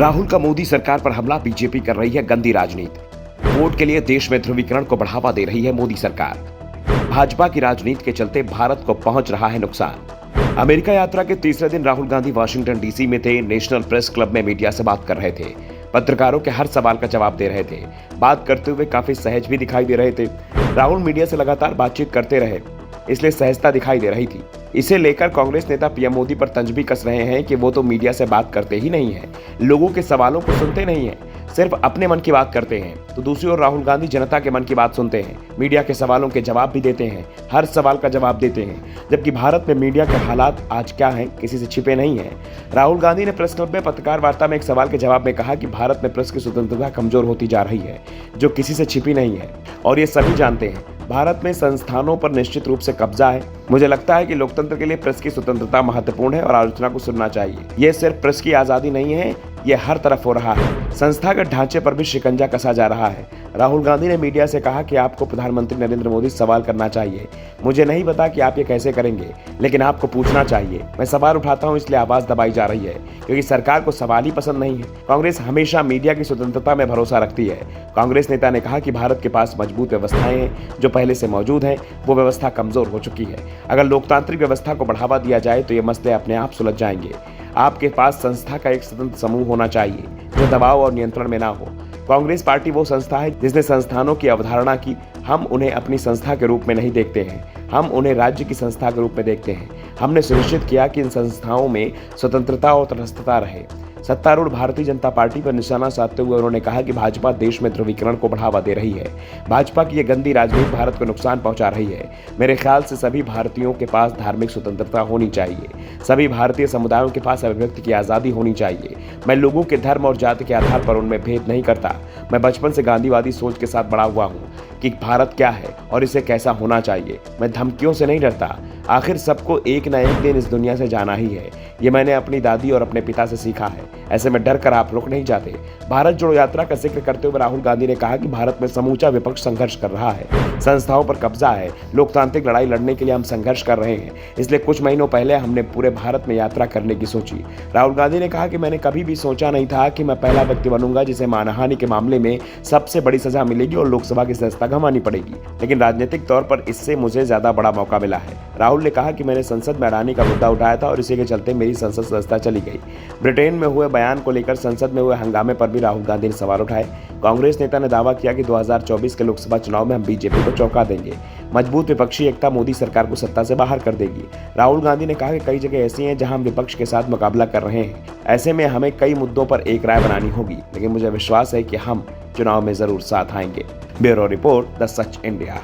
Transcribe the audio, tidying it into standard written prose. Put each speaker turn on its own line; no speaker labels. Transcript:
राहुल का मोदी सरकार पर हमला, बीजेपी कर रही है गंदी राजनीति। वोट के लिए देश में ध्रुवीकरण को बढ़ावा दे रही है मोदी सरकार। भाजपा की राजनीति के चलते भारत को पहुंच रहा है नुकसान। अमेरिका यात्रा के तीसरे दिन राहुल गांधी वाशिंगटन डीसी में थे। नेशनल प्रेस क्लब में मीडिया से बात कर रहे थे। पत्रकारों के हर सवाल का जवाब दे रहे थे। बात करते हुए काफी सहज भी दिखाई दे रहे थे। राहुल मीडिया से लगातार बातचीत करते रहे, इसलिए सहजता दिखाई दे रही थी। इसे लेकर कांग्रेस नेता पीएम मोदी पर तंज भी कस रहे हैं कि वो तो मीडिया से बात करते ही नहीं है, लोगों के सवालों को सुनते नहीं है, सिर्फ अपने मन की बात करते हैं। तो दूसरी ओर राहुल गांधी जनता के मन की बात सुनते हैं, मीडिया के सवालों के जवाब भी देते हैं, हर सवाल का जवाब देते हैं। जबकि भारत में मीडिया के हालात आज क्या हैं, किसी से छिपे नहीं हैं। राहुल गांधी ने प्रेस क्लब में पत्रकार वार्ता में एक सवाल के जवाब में कहा कि भारत में प्रेस की स्वतंत्रता कमजोर होती जा रही है, जो किसी से छिपी नहीं है और ये सभी जानते हैं। भारत में संस्थानों पर निश्चित रूप से कब्जा है। मुझे लगता है कि लोकतंत्र के लिए प्रेस की स्वतंत्रता महत्वपूर्ण है और आलोचना को सुनना चाहिए। ये सिर्फ प्रेस की आजादी नहीं है, ये हर तरफ हो रहा है। संस्थागत ढांचे पर भी शिकंजा कसा जा रहा है। राहुल गांधी ने मीडिया से कहा कि आपको प्रधानमंत्री नरेंद्र मोदी से सवाल करना चाहिए। मुझे नहीं पता कि आप ये कैसे करेंगे, लेकिन आपको पूछना चाहिए। मैं सवाल उठाता हूं, इसलिए आवाज दबाई जा रही है, क्योंकि सरकार को सवाल ही पसंद नहीं है। कांग्रेस हमेशा मीडिया की स्वतंत्रता में भरोसा रखती है। कांग्रेस नेता ने कहा कि भारत के पास मजबूत व्यवस्थाएं हैं जो पहले से मौजूद हैं, वो व्यवस्था कमजोर हो चुकी है। अगर लोकतांत्रिक व्यवस्था को बढ़ावा दिया जाए तो ये मसले अपने आप सुलझ जाएंगे। आपके पास संस्था का एक स्वतंत्र समूह होना चाहिए जो दबाव और नियंत्रण में ना हो। कांग्रेस पार्टी वो संस्था है जिसने संस्थानों की अवधारणा की। हम उन्हें अपनी संस्था के रूप में नहीं देखते हैं, हम उन्हें राज्य की संस्था के रूप में देखते हैं। हमने सुनिश्चित किया कि इन संस्थाओं में स्वतंत्रता और तटस्थता रहे। सत्तारूढ़ भारतीय जनता पार्टी पर निशाना साधते हुए उन्होंने कहा कि भाजपा देश में ध्रुवीकरण को बढ़ावा दे रही है। भाजपा की ये गंदी राजनीति भारत को नुकसान पहुंचा रही है। मेरे ख्याल से सभी भारतीयों के पास धार्मिक स्वतंत्रता होनी चाहिए। सभी भारतीय समुदायों के पास अभिव्यक्ति की आज़ादी होनी चाहिए। मैं लोगों के धर्म और जाति के आधार पर उनमें भेद नहीं करता। मैं बचपन से गांधीवादी सोच के साथ बड़ा हुआ हूँ कि भारत क्या है और इसे कैसा होना चाहिए। मैं धमकियों से नहीं डरता। आखिर सबको एक न एक दिन इस दुनिया से जाना ही है। ये मैंने अपनी दादी और अपने पिता से सीखा है। ऐसे में डर कर आप रुक नहीं जाते। भारत जोड़ो यात्रा का जिक्र करते हुए राहुल गांधी ने कहा कि भारत में समूचा विपक्ष संघर्ष कर रहा है, संस्थाओं पर कब्जा है। लोकतांत्रिक लड़ाई लड़ने के लिए हम संघर्ष कर रहे हैं। इसलिए कुछ महीनों पहले हमने पूरे भारत में यात्रा करने की सोची। राहुल गांधी ने कहा कि मैंने कभी भी सोचा नहीं था कि मैं पहला व्यक्ति बनूंगा जिसे मानहानि के मामले में सबसे बड़ी सजा मिलेगी और लोकसभा की सदस्यता गंवानी पड़ेगी, लेकिन राजनीतिक तौर पर इससे मुझे ज्यादा बड़ा मौका मिला है। राहुल ने कहा कि मैंने संसद में अडानी का मुद्दा उठाया था और इसी के चलते मेरी संसद सदस्यता चली गई। ब्रिटेन में हुए बयान को लेकर संसद में हुए हंगामे पर भी राहुल गांधी ने सवाल उठाए। कांग्रेस नेता ने दावा किया कि 2024 के लोकसभा चुनाव में हम बीजेपी को चौंका देंगे। मजबूत विपक्षी एकता मोदी सरकार को सत्ता से बाहर कर देगी। राहुल गांधी ने कहा कि कई जगह ऐसी हैं जहां हम विपक्ष के साथ मुकाबला कर रहे हैं। ऐसे में हमें कई मुद्दों पर एक राय बनानी होगी, लेकिन मुझे विश्वास है कि हम चुनाव में जरूर साथ आएंगे। Bureau report, the such India.